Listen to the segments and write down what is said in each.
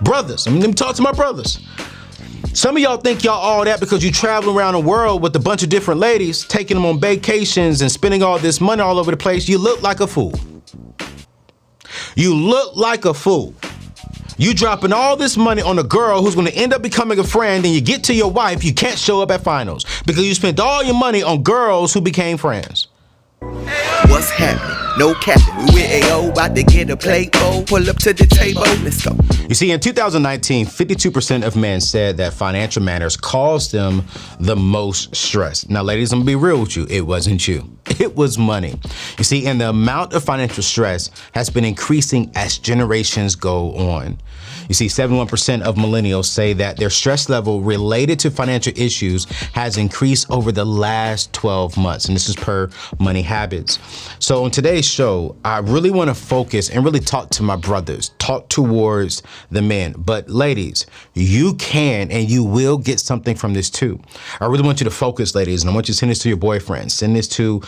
Brothers, let me talk to my brothers. Some of y'all think y'all all that because you traveling around the world with a bunch of different ladies, taking them on vacations and spending all this money all over the place. You look like a fool. You look like a fool. You dropping all this money on a girl who's going to end up becoming a friend, and you get to your wife, you can't show up at finals because you spent all your money on girls who became friends. What's happening? No capping. We with AO, about to get a plate bowl. Pull up to the table. Let's go. You see, in 2019, 52% of men said that financial matters caused them the most stress. Now, ladies, I'm gonna be real with you. It wasn't you. It was money. You see, and the amount of financial stress has been increasing as generations go on. You see, 71% of millennials say that their stress level related to financial issues has increased over the last 12 months. And this is per Money Habits. So on today's show, I really want to focus and really talk to my brothers, talk towards the men. But ladies, you can and you will get something from this too. I really want you to focus, ladies, and I want you to send this to your boyfriend, send this to,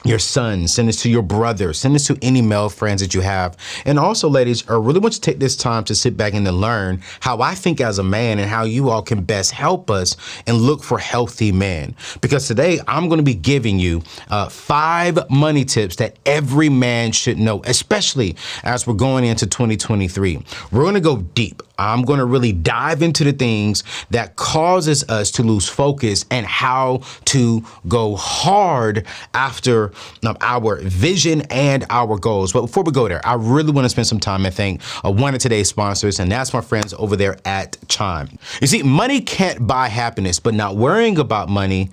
your son, send this to your brother, send this to any male friends that you have. And also, ladies, I really want you to take this time to sit back and to learn how I think as a man and how you all can best help us and look for healthy men. Because today I'm going to be giving you 5 money tips that every man should know, especially as we're going into 2023. We're going to go deep. I'm going to really dive into the things that causes us to lose focus and how to go hard after our vision and our goals. But before we go there, I really want to spend some time and thank one of today's sponsors, and that's my friends over there at Chime. You see, money can't buy happiness, but not worrying about money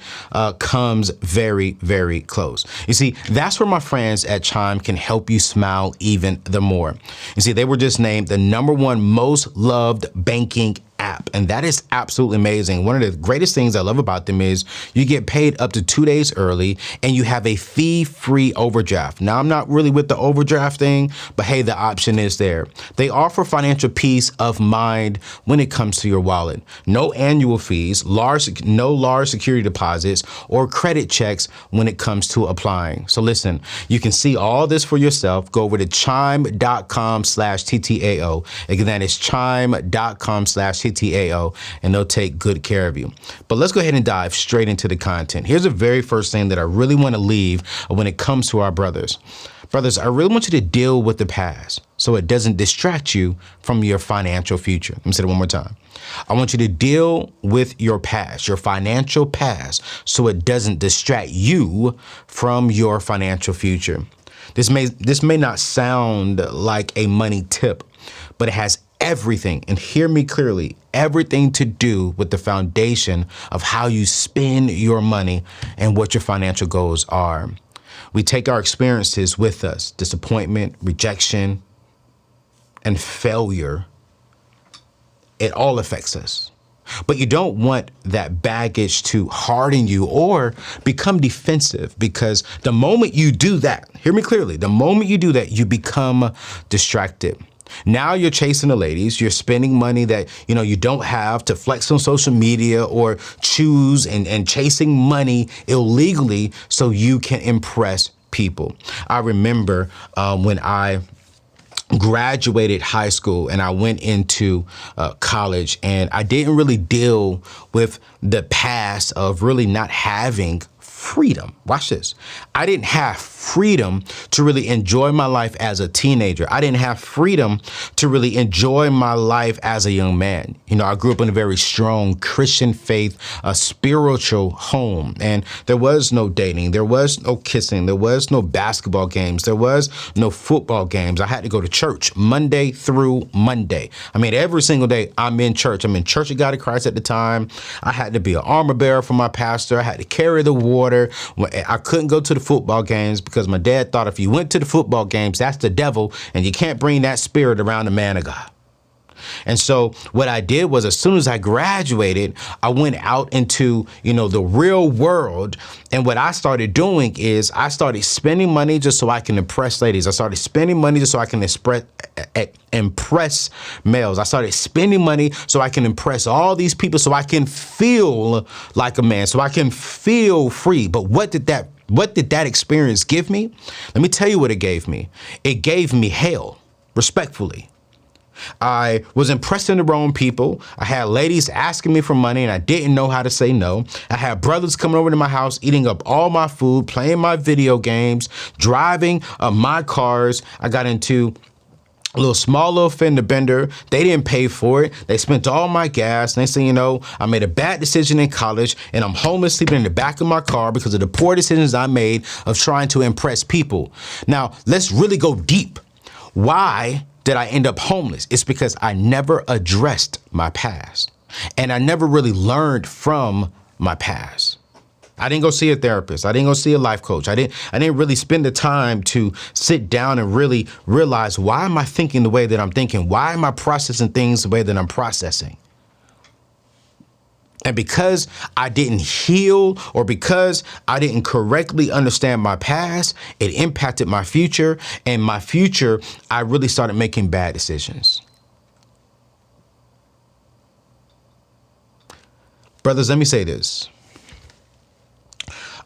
comes very, very close. You see, that's where my friends at Chime can help you smile even the more. You see, they were just named the #1 most loved banking app, and that is absolutely amazing. One of the greatest things I love about them is you get paid up to 2 days early and you have a fee-free overdraft. Now, I'm not really with the overdraft thing, but hey, the option is there. They offer financial peace of mind when it comes to your wallet. No annual fees, no large security deposits or credit checks when it comes to applying. So listen, you can see all this for yourself. Go over to chime.com/TTAO. Again, that is chime.com/TTAO, and they'll take good care of you. But let's go ahead and dive straight into the content. Here's the very first thing that I really want to leave when it comes to our brothers. Brothers, I really want you to deal with the past so it doesn't distract you from your financial future. Let me say it one more time. I want you to deal with your past, your financial past, so it doesn't distract you from your financial future. This may not sound like a money tip, but it has everything, and hear me clearly, everything to do with the foundation of how you spend your money and what your financial goals are. We take our experiences with us, disappointment, rejection, and failure. It all affects us. But you don't want that baggage to harden you or become defensive, because the moment you do that, hear me clearly, the moment you do that, you become distracted. Now you're chasing the ladies, you're spending money that you don't have to flex on social media or choose and chasing money illegally so you can impress people. I remember when I graduated high school and I went into college, and I didn't really deal with the past of really not having freedom. Watch this. I didn't have freedom to really enjoy my life as a teenager. I didn't have freedom to really enjoy my life as a young man. I grew up in a very strong Christian faith, a spiritual home, and there was no dating. There was no kissing. There was no basketball games. There was no football games. I had to go to church Monday through Monday. I mean, every single day I'm in church. I'm in Church of God of Christ at the time. I had to be an armor bearer for my pastor. I had to carry the water. I couldn't go to the football games because my dad thought if you went to the football games, that's the devil, and you can't bring that spirit around the man of God. And so what I did was, as soon as I graduated, I went out into, the real world. And what I started doing is I started spending money just so I can impress ladies. I started spending money just so I can impress males. I started spending money so I can impress all these people, so I can feel like a man, so I can feel free. But what did that experience give me? Let me tell you what it gave me. It gave me hell, respectfully. I was impressing the wrong people. I had ladies asking me for money and I didn't know how to say no. I had brothers coming over to my house, eating up all my food, playing my video games, driving my cars. I got into a small little fender bender. They didn't pay for it. They spent all my gas. Next thing you know, I made a bad decision in college and I'm homeless, sleeping in the back of my car because of the poor decisions I made of trying to impress people. Now, let's really go deep. Why did I end up homeless? It's because I never addressed my past and I never really learned from my past. I didn't go see a therapist. I didn't go see a life coach. I didn't really spend the time to sit down and really realize, why am I thinking the way that I'm thinking? Why am I processing things the way that I'm processing? And because I didn't heal, or because I didn't correctly understand my past, it impacted my future. And my future, I really started making bad decisions. Brothers, let me say this.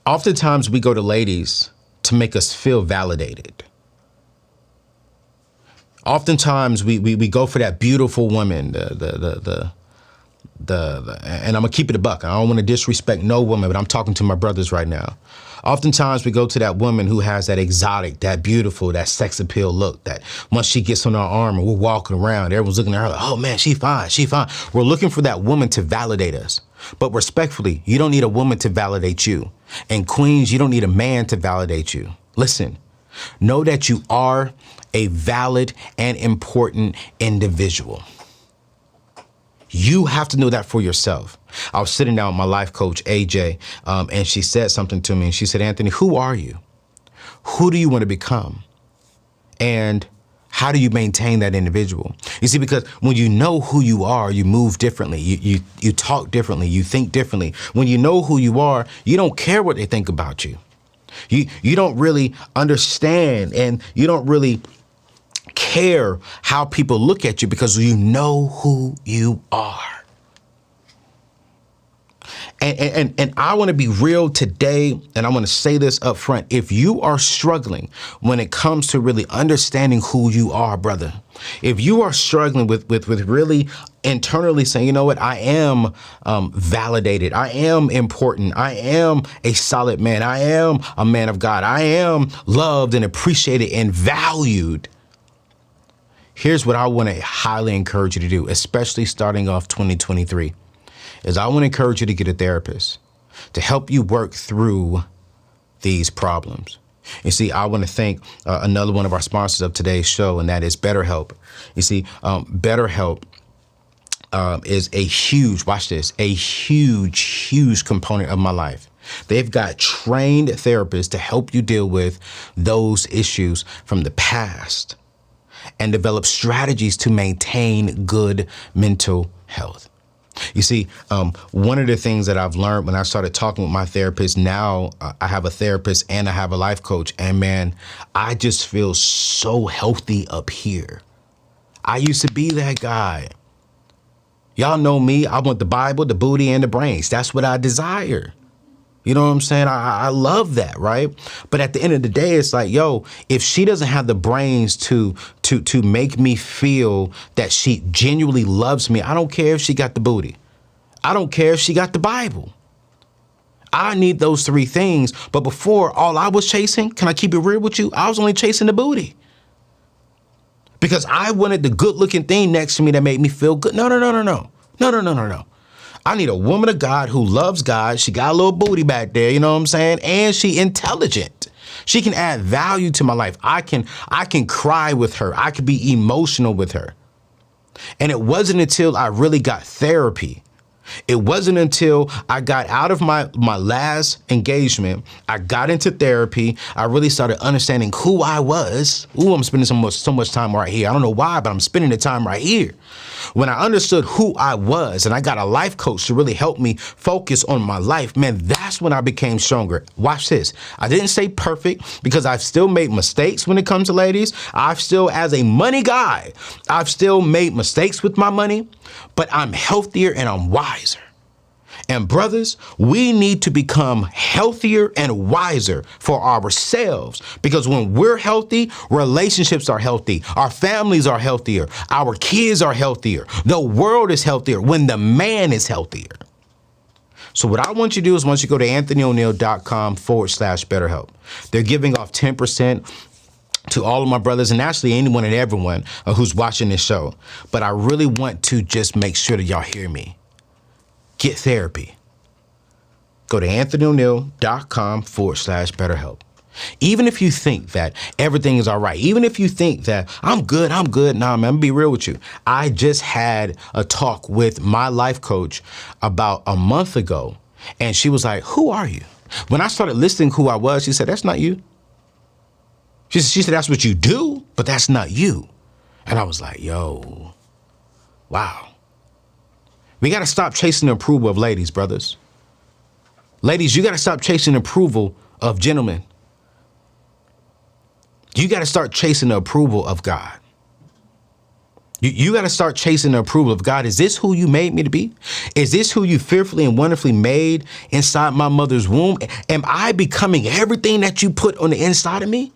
Oftentimes we go to ladies to make us feel validated. Oftentimes we go for that beautiful woman, and I'm gonna keep it a buck. I don't want to disrespect no woman, but I'm talking to my brothers right now. Oftentimes we go to that woman who has that exotic, that beautiful, that sex appeal look, that once she gets on our arm and we're walking around, everyone's looking at her like, oh man, she fine, she fine. We're looking for that woman to validate us. But respectfully, you don't need a woman to validate you. And queens, you don't need a man to validate you. Listen, know that you are a valid and important individual. You have to know that for yourself. I was sitting down with my life coach, AJ, and she said something to me. And she said, Anthony, who are you? Who do you want to become? And how do you maintain that individual? You see, because when you know who you are, you move differently. You talk differently. You think differently. When you know who you are, you don't care what they think about you. You don't really understand, and you don't really care how people look at you, because you know who you are. And I want to be real today, and I want to say this up front. If you are struggling when it comes to really understanding who you are, brother, if you are struggling with really internally saying, you know what, I am validated, I am important, I am a solid man, I am a man of God, I am loved and appreciated and valued, here's what I want to highly encourage you to do, especially starting off 2023, is I want to encourage you to get a therapist to help you work through these problems. You see, I want to thank another one of our sponsors of today's show, and that is Betterhelp. You see, Betterhelp is a huge, watch this, a huge component of my life. They've got trained therapists to help you deal with those issues from the past and develop strategies to maintain good mental health. You see, one of the things that I've learned when I started talking with my therapist, now I have a therapist and I have a life coach, and man, I just feel so healthy up here. I used to be that guy. Y'all know me. I want the Bible, the booty, and the brains. That's what I desire. You know what I'm saying? I love that, right? But at the end of the day, it's like, yo, if she doesn't have the brains to make me feel that she genuinely loves me, I don't care if she got the booty. I don't care if she got the Bible. I need those three things. But before, all I was chasing, can I keep it real with you? I was only chasing the booty. Because I wanted the good looking thing next to me that made me feel good. No. I need a woman of God who loves God. She got a little booty back there, you know what I'm saying? And she intelligent. She can add value to my life. I can cry with her. I can be emotional with her. And it wasn't until I really got therapy. It wasn't until I got out of my last engagement, I got into therapy, I really started understanding who I was. Ooh, I'm spending so much time right here. I don't know why, but I'm spending the time right here. When I understood who I was and I got a life coach to really help me focus on my life, man, that's when I became stronger. Watch this. I didn't say perfect, because I've still made mistakes when it comes to ladies. I've still, as a money guy, I've still made mistakes with my money, but I'm healthier and I'm wiser. And brothers, we need to become healthier and wiser for ourselves, because when we're healthy, relationships are healthy. Our families are healthier. Our kids are healthier. The world is healthier when the man is healthier. So what I want you to do is once you go to anthonyoneal.com/BetterHelp, they're giving off 10% to all of my brothers and actually anyone and everyone who's watching this show. But I really want to just make sure that y'all hear me. Get therapy. Go to anthonyoneal.com/BetterHelp. Even if you think that everything is all right, even if you think that I'm good. Nah, man, I'm gonna be real with you. I just had a talk with my life coach about a month ago, and she was like, "Who are you?" When I started listing who I was, she said, "That's not you." She said, "That's what you do, but that's not you." And I was like, yo, wow. We got to stop chasing the approval of ladies, brothers. Ladies, you got to stop chasing the approval of gentlemen. You got to start chasing the approval of God. You got to start chasing the approval of God. Is this who you made me to be? Is this who you fearfully and wonderfully made inside my mother's womb? Am I becoming everything that you put on the inside of me?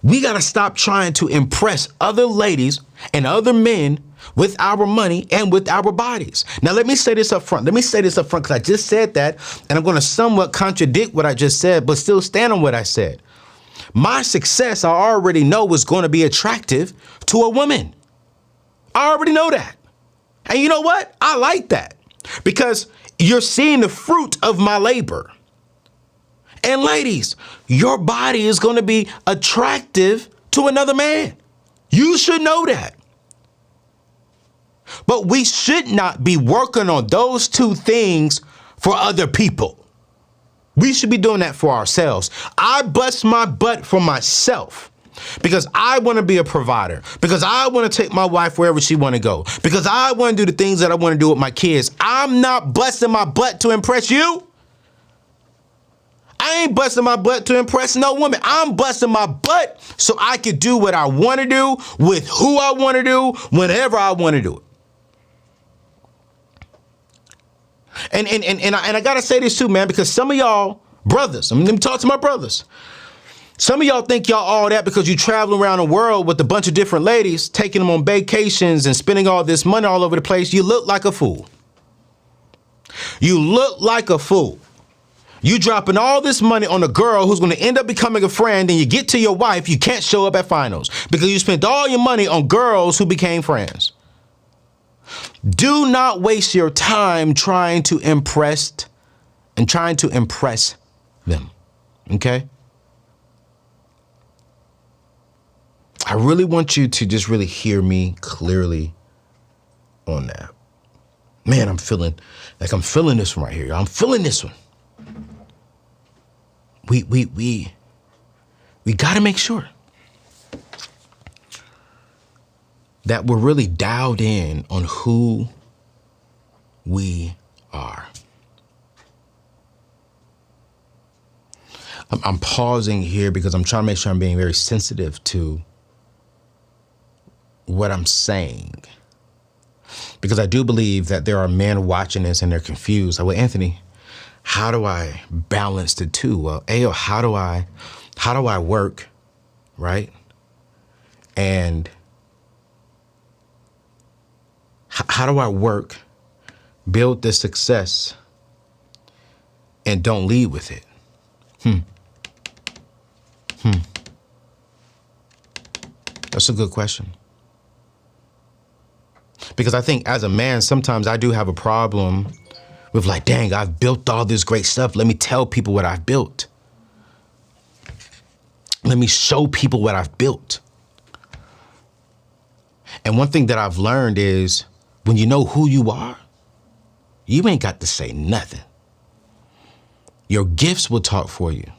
We got to stop trying to impress other ladies and other men with our money and with our bodies. Now, let me say this up front. Because I just said that, and I'm going to somewhat contradict what I just said, but still stand on what I said. My success, I already know, is going to be attractive to a woman. I already know that. And you know what? I like that, because you're seeing the fruit of my labor. And ladies, your body is going to be attractive to another man. You should know that. But we should not be working on those two things for other people. We should be doing that for ourselves. I bust my butt for myself because I want to be a provider, because I want to take my wife wherever she want to go, because I want to do the things that I want to do with my kids. I'm not busting my butt to impress you. I ain't busting my butt to impress no woman. I'm busting my butt so I can do what I want to do with who I want to do whenever I want to do it. And I gotta say this too, man, because some of y'all brothers, let me talk to my brothers. Some of y'all think y'all all that because you travel around the world with a bunch of different ladies, taking them on vacations and spending all this money all over the place. You look like a fool. You look like a fool. You dropping all this money on a girl who's going to end up becoming a friend, and you get to your wife, you can't show up at finals because you spent all your money on girls who became friends. Do not waste your time trying to impress them. Okay? I really want you to just really hear me clearly on that. Man, I'm feeling this one right here. I'm feeling this one. We got to make sure that we're really dialed in on who we are. I'm pausing here because I'm trying to make sure I'm being very sensitive to what I'm saying, because I do believe that there are men watching this and they're confused. Like, well, Anthony, how do I balance the two? Well, Ayo, how do I work, right? And how do I work, build this success, and don't lead with it? That's a good question. Because I think as a man, sometimes I do have a problem with like, dang, I've built all this great stuff. Let me tell people what I've built. Let me show people what I've built. And one thing that I've learned is when you know who you are, you ain't got to say nothing. Your gifts will talk for you.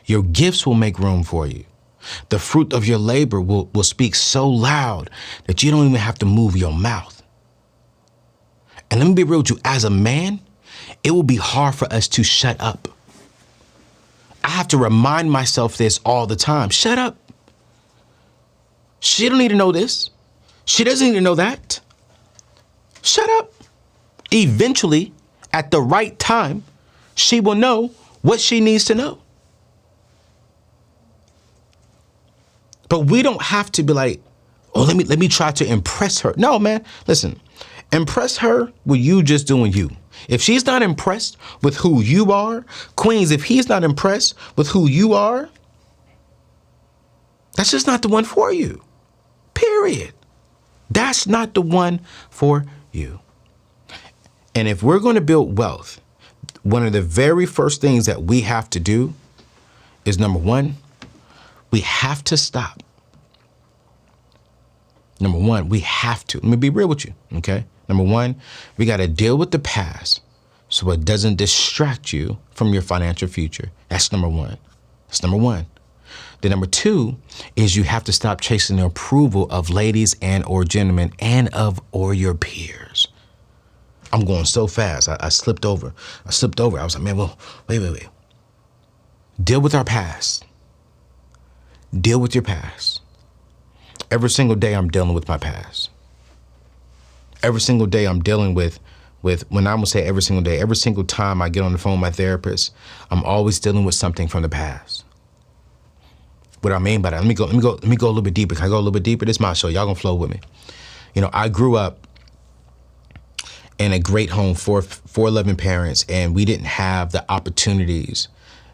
Your gifts will make room for you. The fruit of your labor will speak so loud that you don't even have to move your mouth. And let me be real with you, as a man, it will be hard for us to shut up. I have to remind myself this all the time. Shut up. She don't need to know this. She doesn't need to know that. Shut up. Eventually, at the right time, she will know what she needs to know. But we don't have to be like, oh, let me try to impress her. No, man, listen, impress her with you just doing you. If she's not impressed with who you are, queens, if he's not impressed with who you are, that's just not the one for you. Period. That's not the one for you. And if we're going to build wealth, one of the very first things that we have to do is, number one, we have to stop. Number one, we have to. Let me be real with you, okay? Number one, we got to deal with the past so it doesn't distract you from your financial future. That's number one. That's number one. The number two is you have to stop chasing the approval of ladies and or gentlemen and of or your peers. I'm going so fast. I slipped over. I was like, man, well, wait. Deal with our past. Deal with your past. Every single day I'm dealing with my past. Every single day I'm dealing with when I'm gonna say every single day, every single time I get on the phone with my therapist, I'm always dealing with something from the past. What I mean by that, let me go a little bit deeper. Can I go a little bit deeper? This is my show. Y'all gonna flow with me. You know, I grew up in a great home for loving parents, and we didn't have the opportunities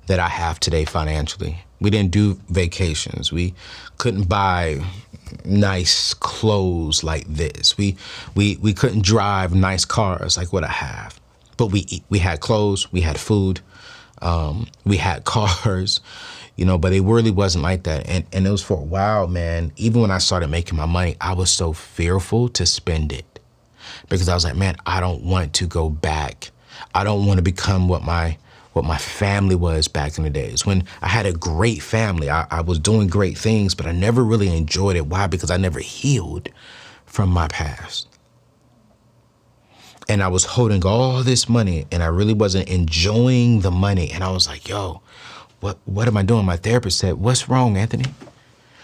that I have today financially. We didn't do vacations. We couldn't buy nice clothes like this. We couldn't drive nice cars like what I have. But we had clothes, we had food, we had cars, you know, but it really wasn't like that. And it was for a while, man. Even when I started making my money, I was so fearful to spend it because I was like, man, I don't want to go back. I don't want to become what my family was back in the days. When I had a great family, I was doing great things, but I never really enjoyed it. Why? Because I never healed from my past. And I was holding all this money and I really wasn't enjoying the money. And I was like, yo, what am I doing? My therapist said, what's wrong, Anthony?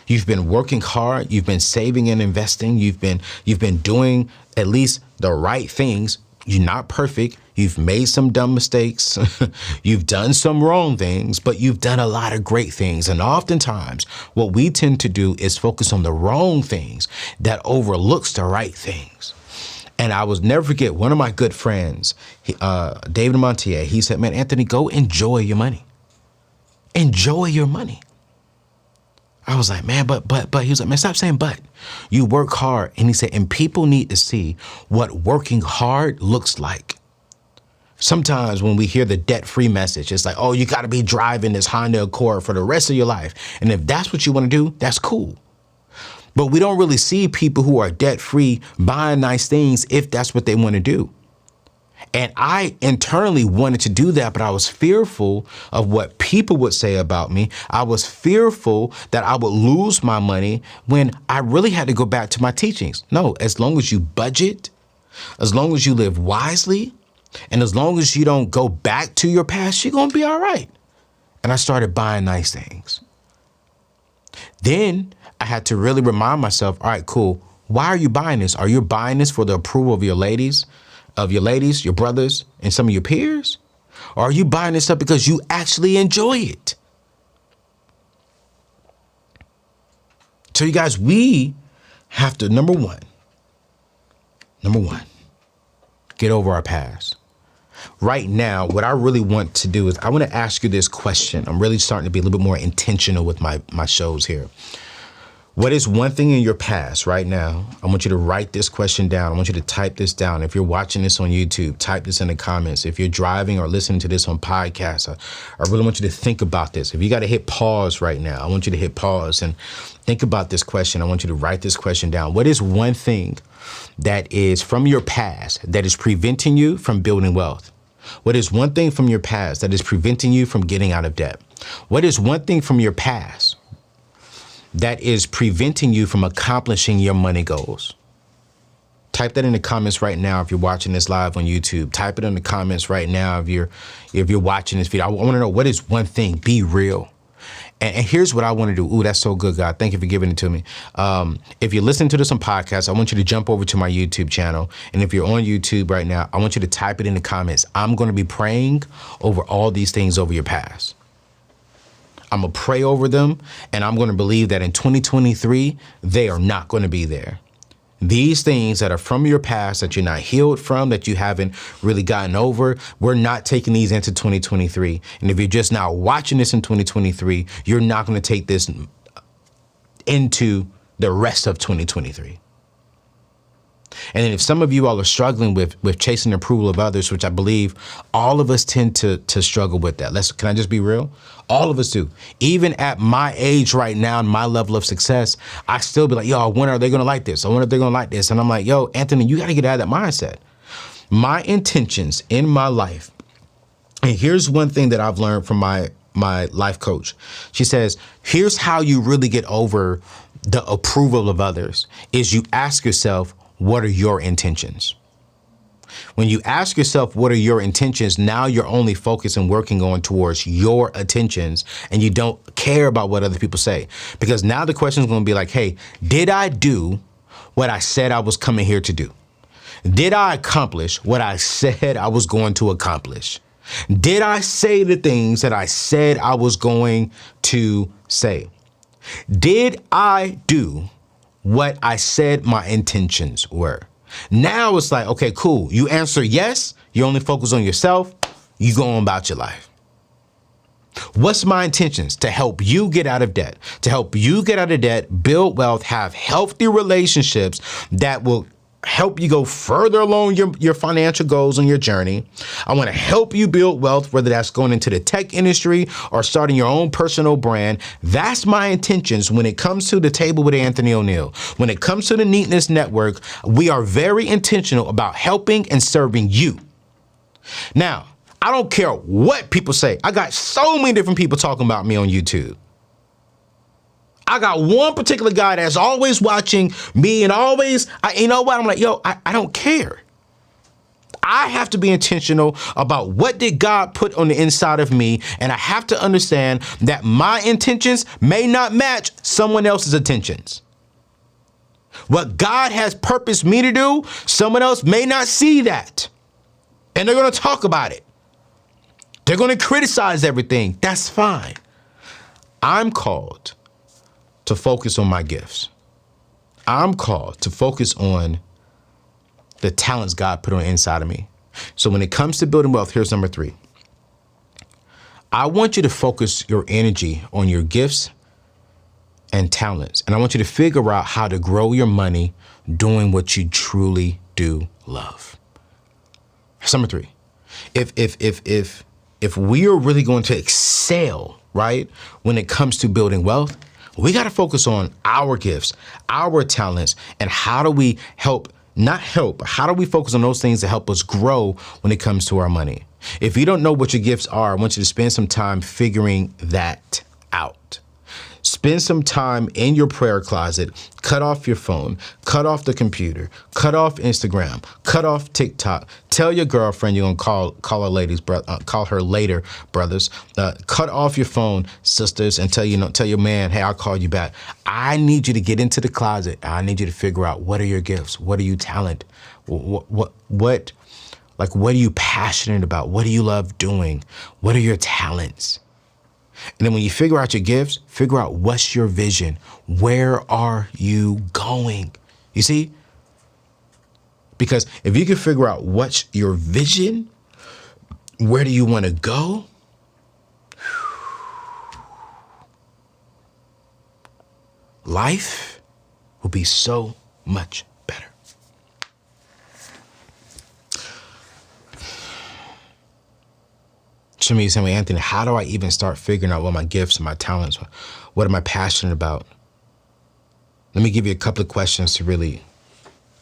You've been working hard. You've been saving and investing. You've been doing at least the right things. You're not perfect. You've made some dumb mistakes. You've done some wrong things, but you've done a lot of great things. And oftentimes what we tend to do is focus on the wrong things that overlooks the right things. And I will never forget one of my good friends, David Montier. He said, man, Anthony, go enjoy your money. Enjoy your money. I was like, man, but he was like, man, stop saying but. You work hard. And he said, and people need to see what working hard looks like. Sometimes when we hear the debt-free message, it's like, oh, you got to be driving this Honda Accord for the rest of your life. And if that's what you want to do, that's cool. But we don't really see people who are debt-free buying nice things if that's what they want to do. And I internally wanted to do that, but I was fearful of what people would say about me. I was fearful that I would lose my money when I really had to go back to my teachings. No, as long as you budget, as long as you live wisely, and as long as you don't go back to your past, you're going to be all right. And I started buying nice things. Then I had to really remind myself, all right, cool. Why are you buying this? Are you buying this for the approval of your ladies, your brothers, and some of your peers? Or are you buying this stuff because you actually enjoy it? So you guys, we have to, number one, get over our past. Right now, what I really want to do is I want to ask you this question. I'm really starting to be a little bit more intentional with my shows here. What is one thing in your past right now? I want you to write this question down. I want you to type this down. If you're watching this on YouTube, type this in the comments. If you're driving or listening to this on podcasts, I really want you to think about this. If you got to hit pause right now, I want you to hit pause and think about this question. I want you to write this question down. What is one thing that is from your past that is preventing you from building wealth? What is one thing from your past that is preventing you from getting out of debt? What is one thing from your past that is preventing you from accomplishing your money goals? Type that in the comments right now if you're watching this live on YouTube. Type it in the comments right now if you're watching this video. I want to know, what is one thing? Be real. And here's what I want to do. Ooh, that's so good, God. Thank you for giving it to me. If you're listening to this on podcast, I want you to jump over to my YouTube channel. And if you're on YouTube right now, I want you to type it in the comments. I'm going to be praying over all these things over your past. I'm going to pray over them, and I'm going to believe that in 2023, they are not going to be there. These things that are from your past that you're not healed from, that you haven't really gotten over, we're not taking these into 2023. And if you're just now watching this in 2023, you're not going to take this into the rest of 2023. And then if some of you all are struggling with chasing the approval of others, which I believe all of us tend to struggle with that. Can I just be real? All of us do. Even at my age right now and my level of success, I still be like, yo, when are they going to like this? I wonder if they're going to like this. And I'm like, yo, Anthony, you got to get out of that mindset. My intentions in my life. And here's one thing that I've learned from my life coach. She says, here's how you really get over the approval of others is you ask yourself, what are your intentions? When you ask yourself, what are your intentions? Now you're only focused and working on towards your attentions, and you don't care about what other people say. Because now the question is going to be like, hey, did I do what I said I was coming here to do? Did I accomplish what I said I was going to accomplish? Did I say the things that I said I was going to say? Did I do what I said my intentions were? Now it's like, okay, cool. You answer yes, you only focus on yourself, you go on about your life. What's my intentions? To help you get out of debt, build wealth, have healthy relationships that will help you go further along your financial goals on your journey. I want to help you build wealth, whether that's going into the tech industry or starting your own personal brand. That's my intentions when it comes to the Table with Anthony O'Neill. When it comes to the Neatness Network, we are very intentional about helping and serving you. Now, I don't care what people say. I got so many different people talking about me on YouTube. I got one particular guy that's always watching me and always, you know what? I'm like, yo, I don't care. I have to be intentional about what did God put on the inside of me. And I have to understand that my intentions may not match someone else's intentions. What God has purposed me to do, someone else may not see that. And they're going to talk about it. They're going to criticize everything. That's fine. I'm called to focus on my gifts. I'm called to focus on the talents God put on the inside of me. So when it comes to building wealth, here's number 3. I want you to focus your energy on your gifts and talents. And I want you to figure out how to grow your money doing what you truly do love. That's number 3. If we are really going to excel, right, when it comes to building wealth, we got to focus on our gifts, our talents, and how do we how do we focus on those things that help us grow when it comes to our money? If you don't know what your gifts are, I want you to spend some time figuring that out. Spend some time in your prayer closet, cut off your phone, cut off the computer, cut off Instagram, cut off TikTok. Tell your girlfriend you're gonna call her later, brothers. Cut off your phone, sisters, and tell your man, hey, I'll call you back. I need you to get into the closet. I need you to figure out what are your gifts, what are you talent, what are you passionate about, what do you love doing, what are your talents. And then when you figure out your gifts, figure out what's your vision. Where are you going? You see? Because if you can figure out what's your vision, where do you want to go? Life will be so much better. To me, saying, Anthony, how do I even start figuring out what my gifts and my talents, what am I passionate about? Let me give you a couple of questions to really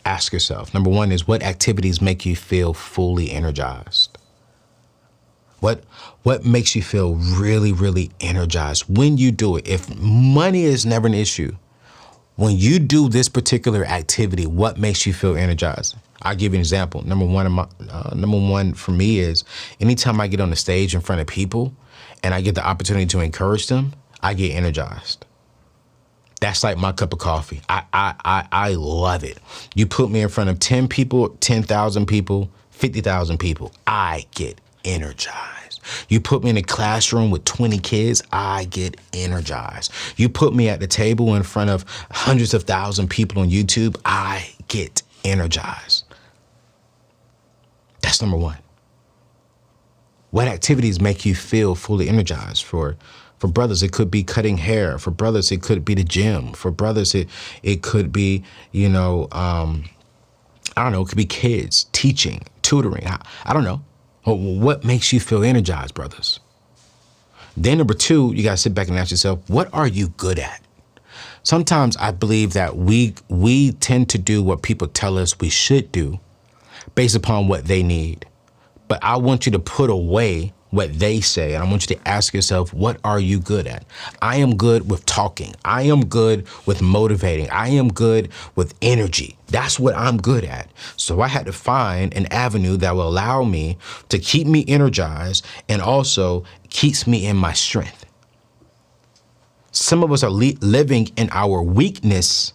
ask yourself. Number 1 is, what activities make you feel fully energized? What makes you feel really, really energized when you do it? If money is never an issue, when you do this particular activity, what makes you feel energized? I'll give you an example. Number one for me is anytime I get on the stage in front of people and I get the opportunity to encourage them, I get energized. That's like my cup of coffee. I love it. You put me in front of 10 people, 10,000 people, 50,000 people, I get energized. You put me in a classroom with 20 kids, I get energized. You put me at the table in front of hundreds of thousands of people on YouTube, I get energized. That's number one. What activities make you feel fully energized? For brothers, it could be cutting hair. For brothers, it could be the gym. For brothers, it could be, I don't know, it could be kids, teaching, tutoring. I don't know. What makes you feel energized, brothers? Then number two, you got to sit back and ask yourself, what are you good at? Sometimes I believe that we tend to do what people tell us we should do based upon what they need. But I want you to put away what they say, and I want you to ask yourself, what are you good at? I am good with talking. I am good with motivating. I am good with energy. That's what I'm good at. So I had to find an avenue that will allow me to keep me energized and also keeps me in my strength. Some of us are living in our weakness,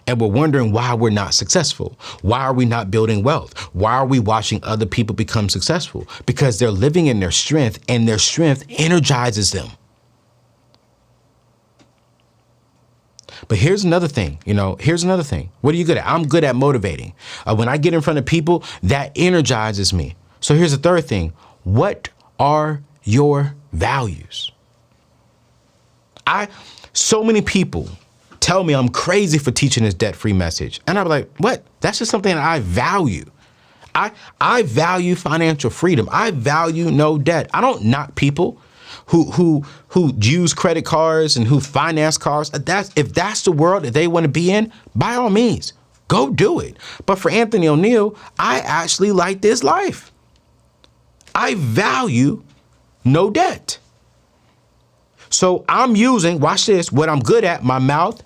and we're wondering why we're not successful. Why are we not building wealth? Why are we watching other people become successful? Because they're living in their strength, and their strength energizes them. But here's another thing, What are you good at? I'm good at motivating. When I get in front of people, that energizes me. So here's the third thing. What are your values? So many people tell me I'm crazy for teaching this debt-free message. And I'm like, what? That's just something that I value. I value financial freedom. I value no debt. I don't knock people who use credit cards and who finance cars. If that's the world that they want to be in, by all means, go do it. But for Anthony O'Neill, I actually like this life. I value no debt. So I'm using, watch this, what I'm good at, my mouth,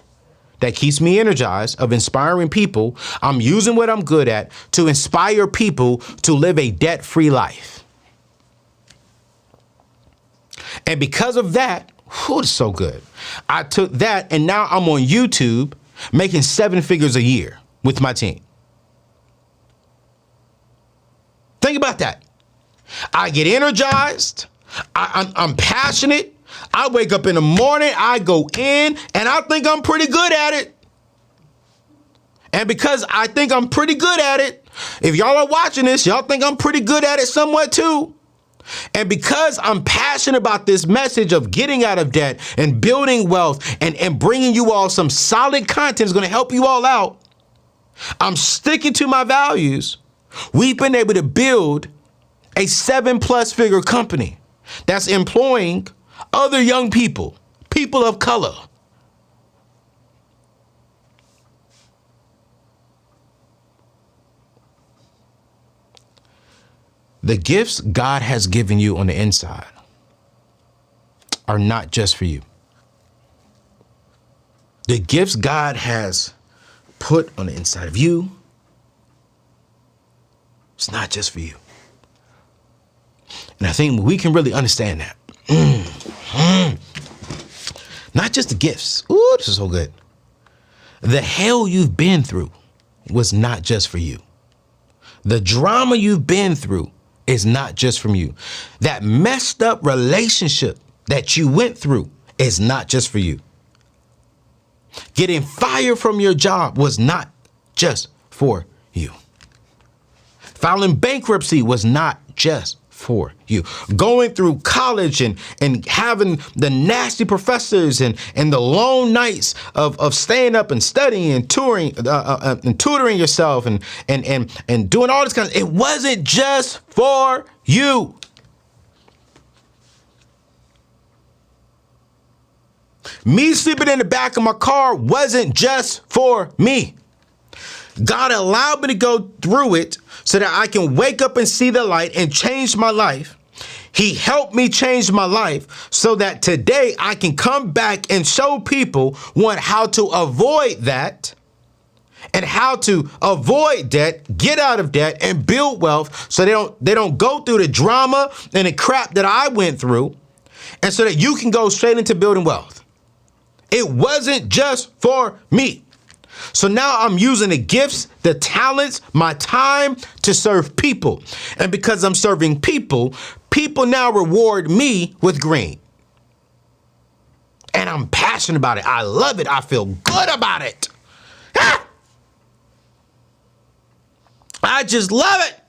that keeps me energized, of inspiring people. I'm using what I'm good at to inspire people to live a debt-free life. And because of that, it's so good. I took that and now I'm on YouTube making 7 figures a year with my team. Think about that. I get energized. I'm passionate. I wake up in the morning, I go in, and I think I'm pretty good at it. And because I think I'm pretty good at it, if y'all are watching this, y'all think I'm pretty good at it somewhat too. And because I'm passionate about this message of getting out of debt and building wealth and bringing you all some solid content is going to help you all out, I'm sticking to my values. We've been able to build a 7+ figure company that's employing other young people, people of color. The gifts God has given you on the inside are not just for you. The gifts God has put on the inside of you, it's not just for you. And I think we can really understand that. Not just the gifts. Ooh, this is so good. The hell you've been through was not just for you. The drama you've been through is not just from you. That messed up relationship that you went through is not just for you. Getting fired from your job was not just for you. Filing bankruptcy was not just for you. Going through college and having the nasty professors and the long nights of staying up and studying and touring and tutoring yourself and doing all this kind of, it wasn't just for you. Me sleeping in the back of my car wasn't just for me. God allowed me to go through it so that I can wake up and see the light and change my life. He helped me change my life so that today I can come back and show people, one, how to avoid that and how to avoid debt, get out of debt, and build wealth so they don't go through the drama and the crap that I went through. and so that you can go straight into building wealth. It wasn't just for me. So now I'm using the gifts, the talents, my time to serve people. And because I'm serving people, people now reward me with green. And I'm passionate about it. I love it. I feel good about it. Ah! I just love it.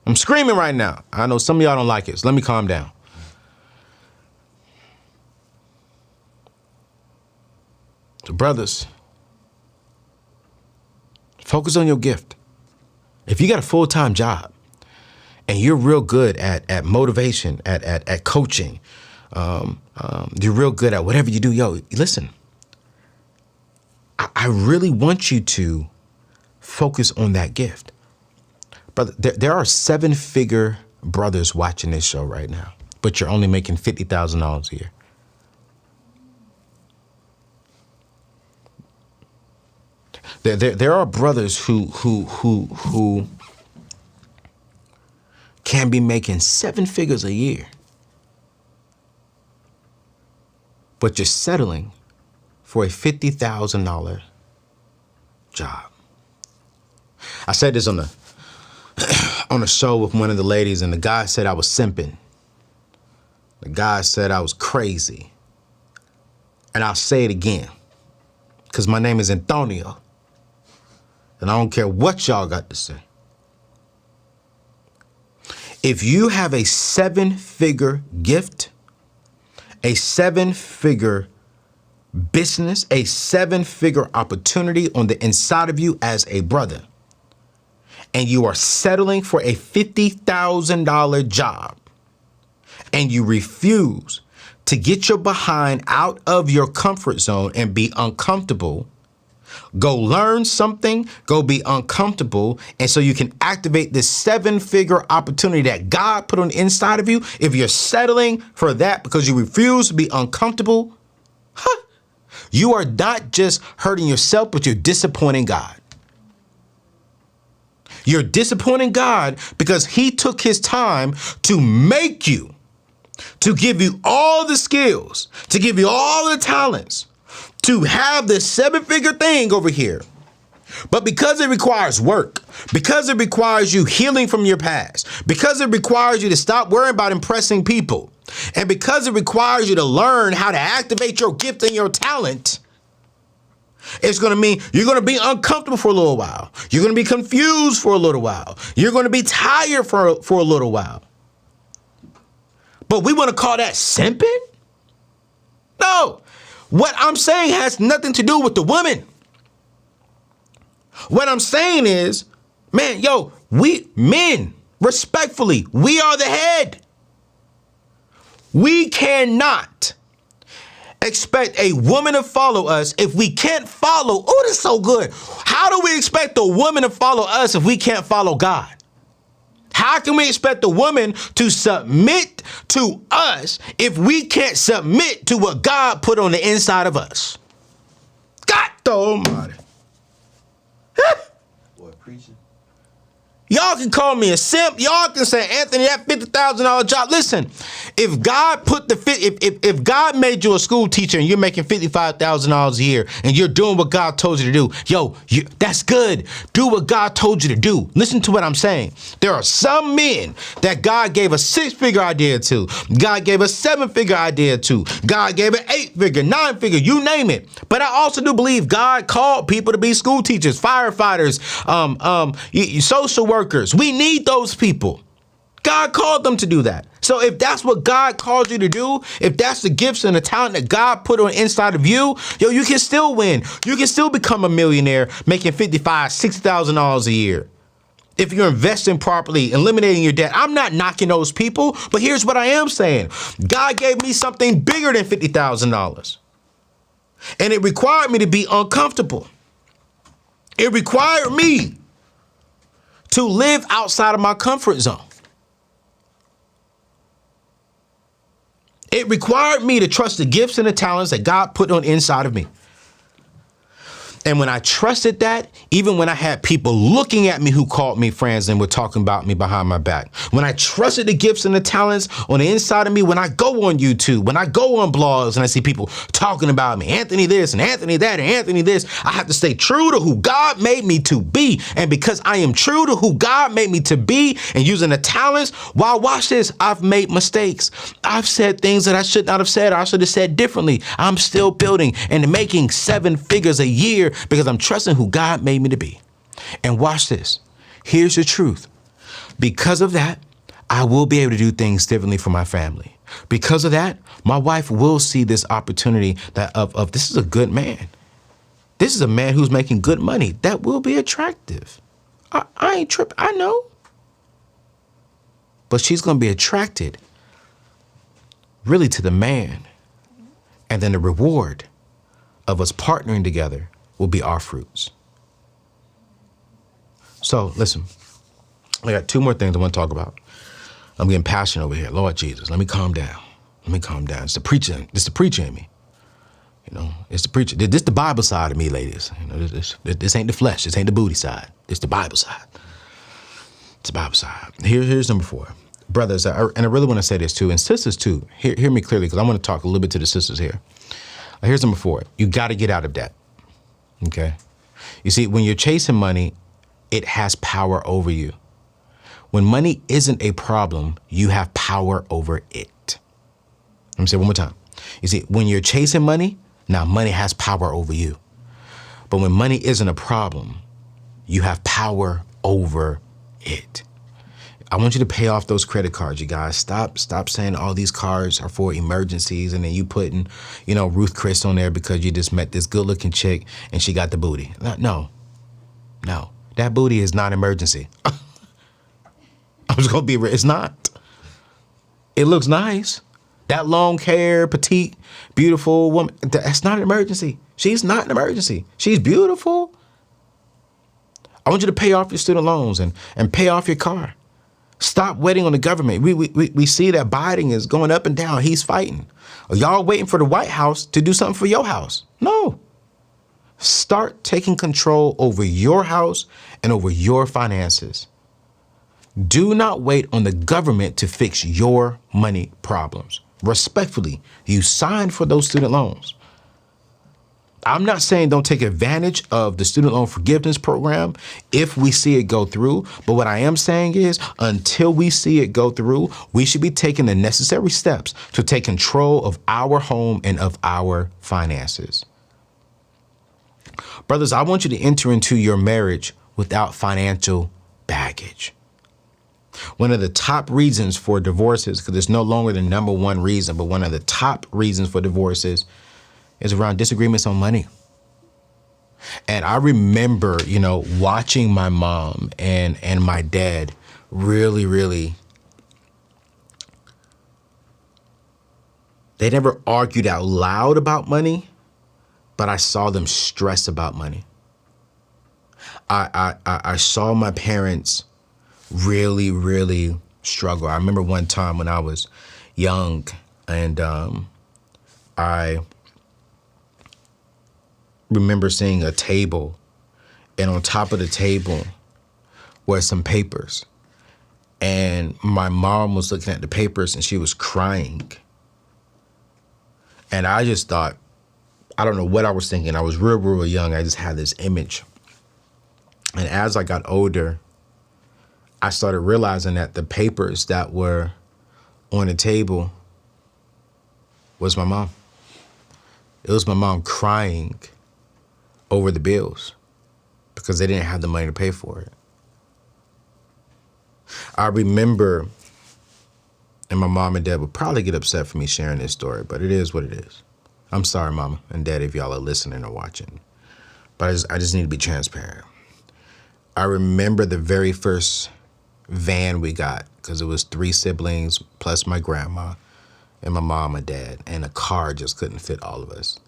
I'm screaming right now. I know some of y'all don't like it, so let me calm down. So brothers, focus on your gift. If you got a full-time job and you're real good at motivation, at coaching, you're real good at whatever you do, yo, listen, I really want you to focus on that gift. Brother, there are 7-figure brothers watching this show right now, but you're only making $50,000 a year. There are brothers who can be making 7 figures a year, but you're settling for a $50,000 job. I said this on a show with one of the ladies, and the guy said I was simping. The guy said I was crazy. And I'll say it again, because my name is Antonio. And I don't care what y'all got to say. If you have a 7-figure gift, a 7-figure business, a 7-figure opportunity on the inside of you as a brother, and you are settling for a $50,000 job, and you refuse to get your behind out of your comfort zone and be uncomfortable, go learn something, go be uncomfortable, and so you can activate this 7-figure opportunity that God put on the inside of you. If you're settling for that because you refuse to be uncomfortable, you are not just hurting yourself, but you're disappointing God. You're disappointing God because he took his time to make you, to give you all the skills, to give you all the talents, to have this 7-figure thing over here. But because it requires work, because it requires you healing from your past, because it requires you to stop worrying about impressing people, and because it requires you to learn how to activate your gift and your talent, it's going to mean you're going to be uncomfortable for a little while. You're going to be confused for a little while. You're going to be tired for a little while. But we want to call that simping? No. What I'm saying has nothing to do with the woman. What I'm saying is, man, yo, we men, respectfully, we are the head. We cannot expect a woman to follow us if we can't follow. Oh, that's so good. How do we expect a woman to follow us if we can't follow God? How can we expect a woman to submit to us if we can't submit to what God put on the inside of us? God almighty. Boy, preaching. Y'all can call me a simp. Y'all can say, Anthony, that $50,000 job. Listen, if God put if God made you a school teacher and you're making $55,000 a year and you're doing what God told you to do, yo, that's good. Do what God told you to do. Listen to what I'm saying. There are some men that God gave a 6-figure idea to. God gave a 7-figure idea to. God gave an 8-figure, 9-figure, you name it. But I also do believe God called people to be school teachers, firefighters, social workers. We need those people. God called them to do that. So if that's what God called you to do, if that's the gifts and the talent that God put on inside of you, yo, you can still win. You can still become a millionaire making $55,000, $60,000 a year. If you're investing properly, eliminating your debt. I'm not knocking those people, but here's what I am saying. God gave me something bigger than $50,000. And it required me to be uncomfortable. It required me to live outside of my comfort zone. It required me to trust the gifts and the talents that God put on inside of me. And when I trusted that, even when I had people looking at me who called me friends and were talking about me behind my back, when I trusted the gifts and the talents on the inside of me, when I go on YouTube, when I go on blogs and I see people talking about me, Anthony this and Anthony that and Anthony this, I have to stay true to who God made me to be. And because I am true to who God made me to be and using the talents, while watch this, I've made mistakes. I've said things that I should not have said, or I should have said differently. I'm still building and making 7 figures a year because I'm trusting who God made me to be. And watch this. Here's the truth. Because of that, I will be able to do things differently for my family. Because of that, my wife will see this opportunity that of this is a good man. This is a man who's making good money. That will be attractive. I ain't tripping. I know. But she's going to be attracted really to the man. And then the reward of us partnering together will be our fruits. So listen, I got 2 more things I want to talk about. I'm getting passionate over here. Lord Jesus, let me calm down. Let me calm down. It's the preacher. It's the preacher in me. You know, it's the preacher. This the Bible side of me, ladies. You know, this ain't the flesh. This ain't the booty side. It's the Bible side. It's the Bible side. Here's number 4. Brothers, and I really want to say this too, and sisters too. Hear me clearly, because I want to talk a little bit to the sisters here. Here's number 4. You got to get out of debt. Okay. You see, when you're chasing money, it has power over you. When money isn't a problem, you have power over it. Let me say it one more time. You see, when you're chasing money, now money has power over you. But when money isn't a problem, you have power over it. I want you to pay off those credit cards, you guys. Stop saying all these cards are for emergencies and then you putting, Ruth Chris on there because you just met this good looking chick and she got the booty. No, that booty is not emergency. I'm just going to be real. It's not. It looks nice. That long hair, petite, beautiful woman, that's not an emergency. She's not an emergency. She's beautiful. I want you to pay off your student loans and pay off your car. Stop waiting on the government. We see that Biden is going up and down. He's fighting. Are y'all waiting for the White House to do something for your house? No. Start taking control over your house and over your finances. Do not wait on the government to fix your money problems. Respectfully, you signed for those student loans. I'm not saying don't take advantage of the student loan forgiveness program if we see it go through. But what I am saying is until we see it go through, we should be taking the necessary steps to take control of our home and of our finances. Brothers, I want you to enter into your marriage without financial baggage. One of the top reasons for divorces, because it's no longer the number 1 reason, but one of the top reasons for divorces is around disagreements on money. And I remember, watching my mom and my dad really, they never argued out loud about money, but I saw them stress about money. I saw my parents really struggle. I remember one time when I was young and I remember seeing a table, and on top of the table were some papers. And my mom was looking at the papers and she was crying. And I just thought, I don't know what I was thinking. I was real young. I just had this image. And as I got older, I started realizing that the papers that were on the table was my mom. It was my mom crying over the bills because they didn't have the money to pay for it. I remember, and my mom and dad would probably get upset for me sharing this story, but it is what it is. I'm sorry, mama and dad, if y'all are listening or watching, but I just need to be transparent. I remember the very first van we got, because it was 3 siblings plus my grandma and my mom and dad, and a car just couldn't fit all of us.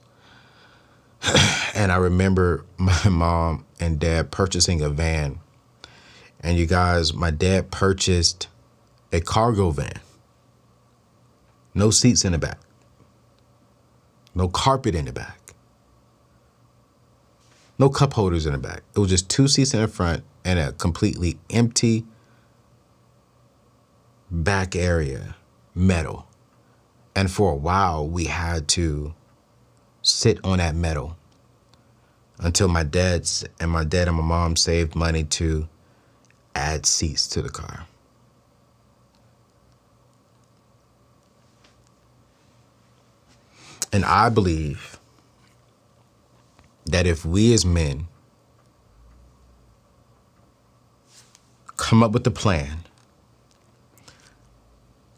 And I remember my mom and dad purchasing a van. And you guys, my dad purchased a cargo van. No seats in the back. No carpet in the back. No cup holders in the back. It was just 2 seats in the front and a completely empty back area, metal. And for a while, we had to sit on that metal until my dad and my mom saved money to add seats to the car. And I believe that if we as men come up with a plan,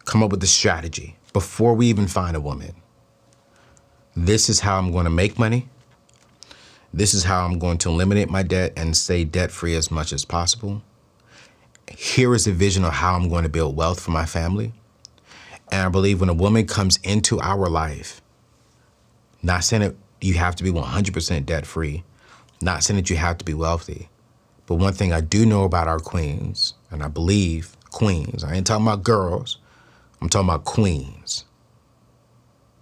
come up with a strategy before we even find a woman, this is how I'm going to make money. This is how I'm going to eliminate my debt and stay debt-free as much as possible. Here is a vision of how I'm going to build wealth for my family. And I believe when a woman comes into our life, not saying that you have to be 100% debt-free, not saying that you have to be wealthy, but one thing I do know about our queens, and I believe queens, I ain't talking about girls, I'm talking about queens.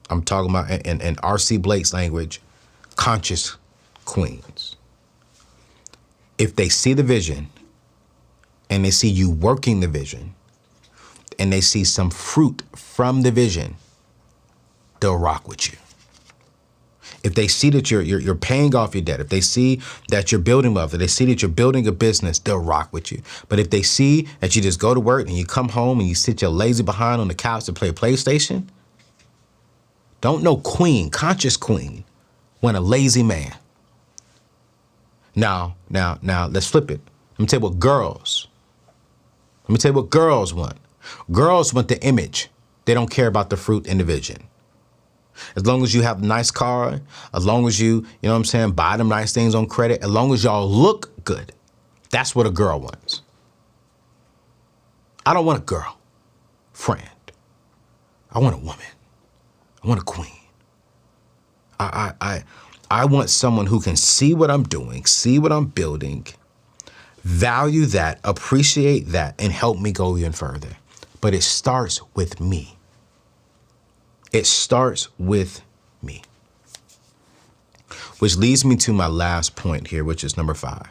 I'm talking about, in R.C. Blake's language, conscious queens. If they see the vision and they see you working the vision and they see some fruit from the vision, they'll rock with you. If they see that you're paying off your debt, if they see that you're building wealth, if they see that you're building a business, they'll rock with you. But if they see that you just go to work and you come home and you sit your lazy behind on the couch to play PlayStation, don't no queen, conscious queen, want a lazy man. Now, let's flip it. Let me tell you what girls want. Girls want the image. They don't care about the fruit and the vision. As long as you have a nice car, as long as you know what I'm saying, buy them nice things on credit, as long as y'all look good, that's what a girl wants. I don't want a girl friend. I want a woman. I want a queen. I want someone who can see what I'm doing, see what I'm building, value that, appreciate that, and help me go even further. But it starts with me. It starts with me. Which leads me to my last point here, which is number 5,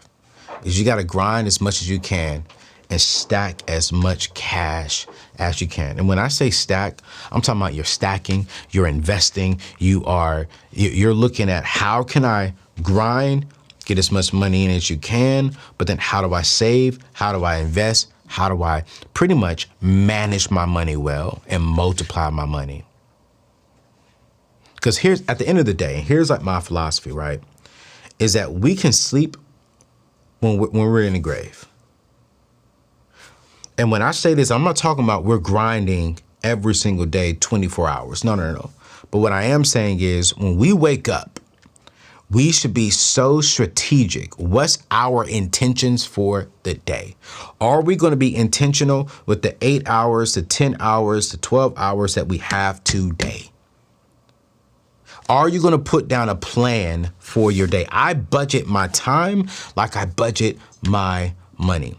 is you got to grind as much as you can and stack as much cash as you can. And when I say stack, I'm talking about you're stacking, you're investing, you're looking at how can I grind, get as much money in as you can, but then how do I save? How do I invest? How do I pretty much manage my money well and multiply my money? Because here's, at the end of the day, here's like my philosophy, right? Is that we can sleep when we're in the grave. And when I say this, I'm not talking about we're grinding every single day, 24 hours. No. But what I am saying is when we wake up, we should be so strategic. What's our intentions for the day? Are we going to be intentional with the 8 hours, the 10 hours, the 12 hours that we have today? Are you going to put down a plan for your day? I budget my time like I budget my money.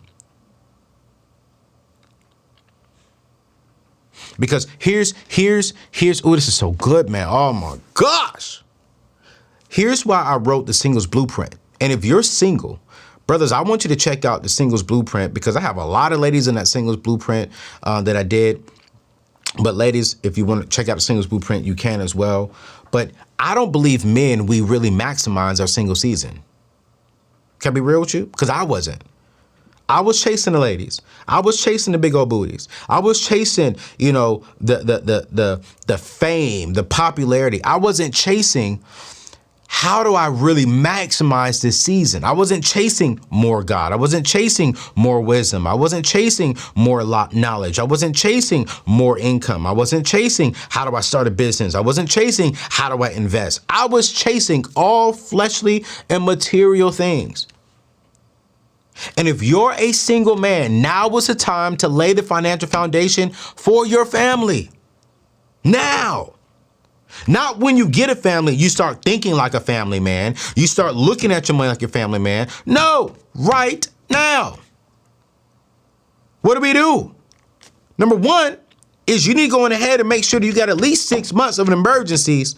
Because here's, oh, this is so good, man. Oh my gosh. Here's why I wrote the Singles Blueprint. And if you're single, brothers, I want you to check out the Singles Blueprint because I have a lot of ladies in that Singles Blueprint that I did. But ladies, if you want to check out the Singles Blueprint, you can as well. But I don't believe men, we really maximize our single season. Can I be real with you? Because I wasn't. I was chasing the ladies. I was chasing the big old booties. I was chasing, the fame, the popularity. I wasn't chasing how do I really maximize this season? I wasn't chasing more God. I wasn't chasing more wisdom. I wasn't chasing more knowledge. I wasn't chasing more income. I wasn't chasing how do I start a business. I wasn't chasing how do I invest. I was chasing all fleshly and material things. And if you're a single man, now was the time to lay the financial foundation for your family. Now. Not when you get a family, you start thinking like a family man. You start looking at your money like your family man. No, right now. What do? Number 1 is you need to go in ahead and make sure that you got at least 6 months of an emergencies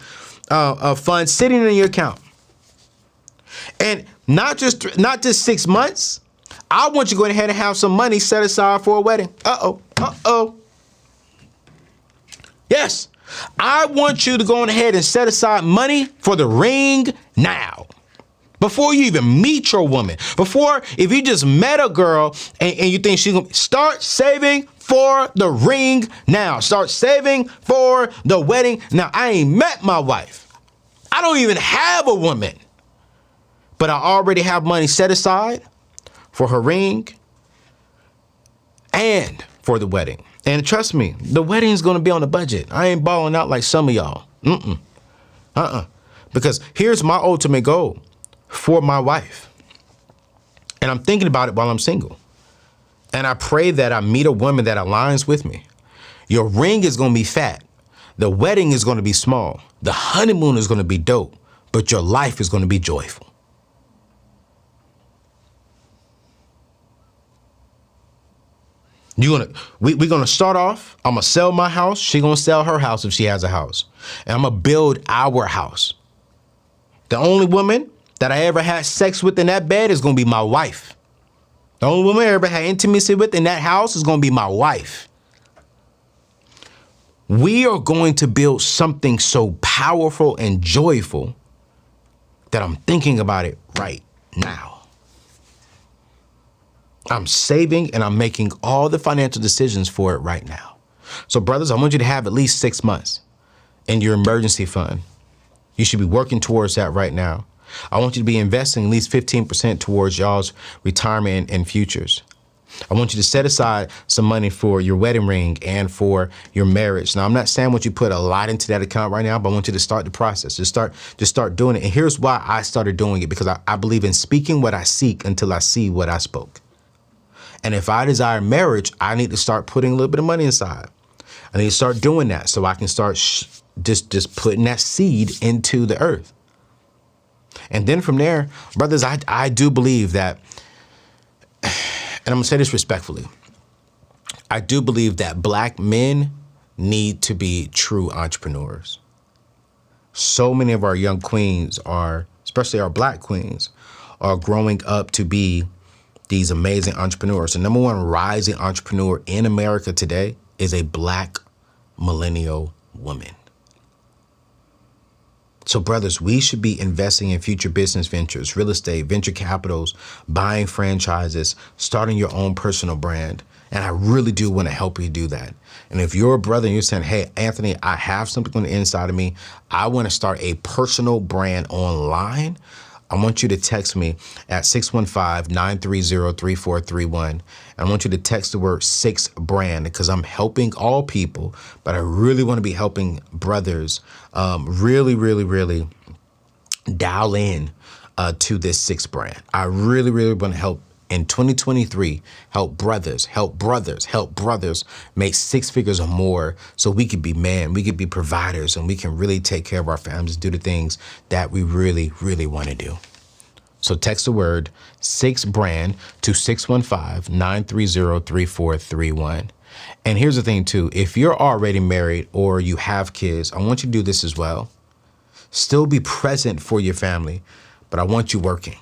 fund sitting in your account. And not just 6 months. I want you to go ahead and have some money set aside for a wedding. Uh-oh. Yes. I want you to go on ahead and set aside money for the ring now. Before you even meet your woman. Before, if you just met a girl and you think she's going to start saving for the ring now. Start saving for the wedding. Now, I ain't met my wife. I don't even have a woman. But I already have money set aside for her ring and for the wedding. And trust me, the wedding is going to be on the budget. I ain't balling out like some of y'all. Because here's my ultimate goal for my wife. And I'm thinking about it while I'm single. And I pray that I meet a woman that aligns with me. Your ring is going to be fat. The wedding is going to be small. The honeymoon is going to be dope. But your life is going to be joyful. We're gonna start off. I'm gonna sell my house. She gonna sell her house if she has a house. And I'm gonna build our house. The only woman that I ever had sex with in that bed is gonna be my wife. The only woman I ever had intimacy with in that house is gonna be my wife. We are going to build something so powerful and joyful that I'm thinking about it right now. I'm saving and I'm making all the financial decisions for it right now. So brothers, I want you to have at least 6 months in your emergency fund. You should be working towards that right now. I want you to be investing at least 15% towards y'all's retirement and futures. I want you to set aside some money for your wedding ring and for your marriage. Now, I'm not saying I want you to put a lot into that account right now, but I want you to start the process. Just start doing it. And here's why I started doing it, because I believe in speaking what I seek until I see what I spoke. And if I desire marriage, I need to start putting a little bit of money inside. I need to start doing that so I can start just putting that seed into the earth. And then from there, brothers, I do believe that, and I'm gonna say this respectfully, I do believe that Black men need to be true entrepreneurs. So many of our young queens are, especially our Black queens, are growing up to be these amazing entrepreneurs. The number one rising entrepreneur in America today is a Black millennial woman. So brothers, we should be investing in future business ventures, real estate, venture capitals, buying franchises, starting your own personal brand. And I really do want to help you do that. And if you're a brother and you're saying, hey, Anthony, I have something on the inside of me, I want to start a personal brand online, I want you to text me at 615-930-3431. I want you to text the word 6 brand, because I'm helping all people, but I really want to be helping brothers really dial in to this 6 brand. I really want to help in 2023, help brothers make 6 figures or more, so we could be men, we could be providers, and we can really take care of our families, do the things that we really want to do. So text the word 6 brand to 615-930-3431. And here's the thing too, if you're already married or you have kids, I want you to do this as well. Still be present for your family, but I want you working.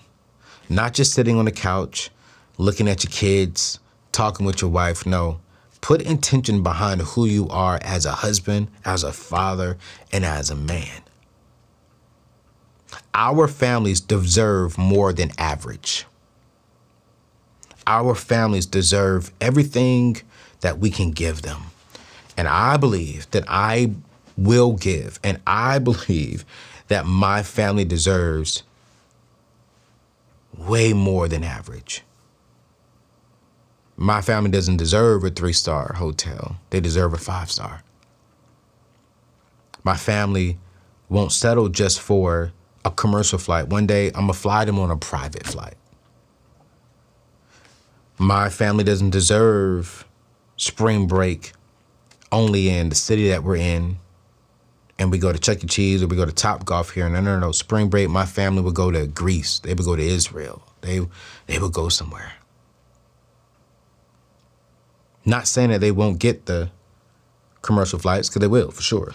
Not just sitting on the couch, looking at your kids, talking with your wife. No, put intention behind who you are as a husband, as a father, and as a man. Our families deserve more than average. Our families deserve everything that we can give them. And I believe that I will give, and I believe that my family deserves way more than average. My family doesn't deserve a 3-star hotel. They deserve a 5-star. My family won't settle just for a commercial flight. One day, I'm gonna fly them on a private flight. My family doesn't deserve spring break only in the city that we're in, and we go to Chuck E. Cheese or we go to Top Golf here. No. Spring break, my family would go to Greece. They would go to Israel. They would go somewhere. Not saying that they won't get the commercial flights, because they will, for sure.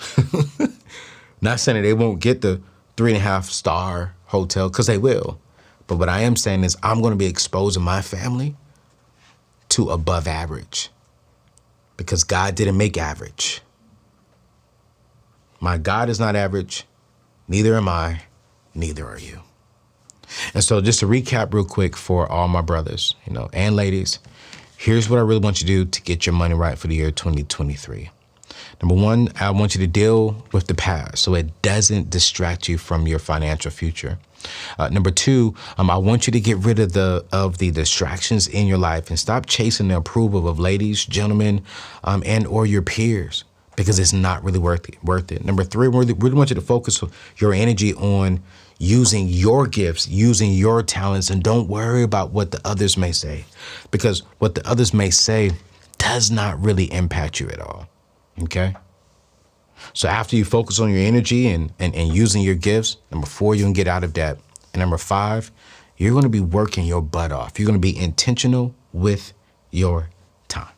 Not saying that they won't get the 3.5-star hotel, because they will. But what I am saying is I'm going to be exposing my family to above average because God didn't make average. My God is not average. Neither am I. Neither are you. And so just to recap real quick for all my brothers, and ladies, here's what I really want you to do to get your money right for the year 2023. Number one, I want you to deal with the past so it doesn't distract you from your financial future. Number two, I want you to get rid of the distractions in your life and stop chasing the approval of ladies, gentlemen, and or your peers because it's not really worth it. Number three, we really want you to focus your energy on using your gifts, using your talents, and don't worry about what the others may say because what the others may say does not really impact you at all. Okay? So after you focus on your energy and using your gifts, number four, you can get out of debt. And number five, you're going to be working your butt off. You're going to be intentional with your time.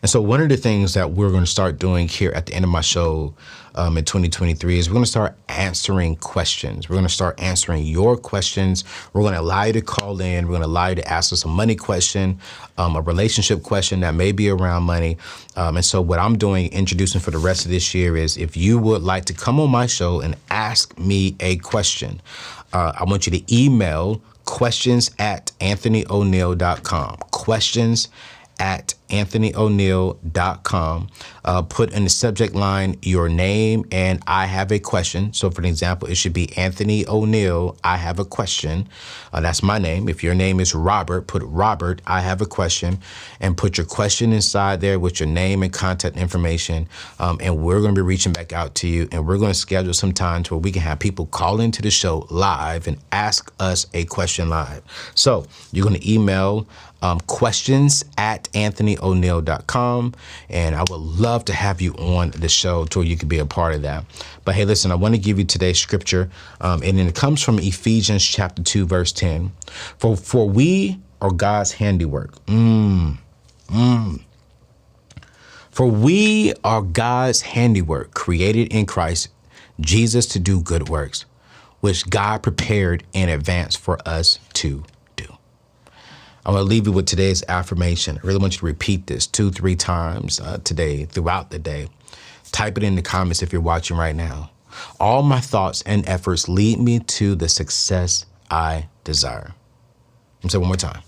And so one of the things that we're going to start doing here at the end of my show in 2023 is we're going to start answering questions. We're going to start answering your questions. We're going to allow you to call in. We're going to allow you to ask us a money question, a relationship question that may be around money. And so what I'm doing, introducing for the rest of this year is if you would like to come on my show and ask me a question, I want you to email questions@anthonyoneal.com. questions@anthonyoneal.com. Put in the subject line your name and I have a question. So for an example, it should be Anthony O'Neal, I have a question. That's my name. If your name is Robert, put Robert, I have a question, and put your question inside there with your name and contact information. And we're going to be reaching back out to you, and we're going to schedule some times where we can have people call into the show live and ask us a question live. So you're going to email questions@anthonyoneal.com. And I would love to have you on the show so you could be a part of that. But hey, listen, I want to give you today's scripture. And then it comes from Ephesians chapter 2, verse 10. For we are God's handiwork. For we are God's handiwork, created in Christ Jesus to do good works, which God prepared in advance for us to do. I'm going to leave you with today's affirmation. I really want you to repeat this 2-3 times today, throughout the day. Type it in the comments if you're watching right now. All my thoughts and efforts lead me to the success I desire. I'm going to say it one more time.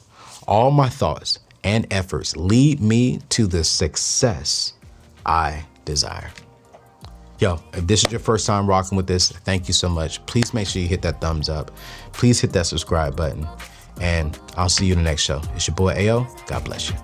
All my thoughts and efforts lead me to the success I desire. Yo, if this is your first time rocking with this, thank you so much. Please make sure you hit that thumbs up. Please hit that subscribe button. And I'll see you in the next show. It's your boy Ayo. God bless you.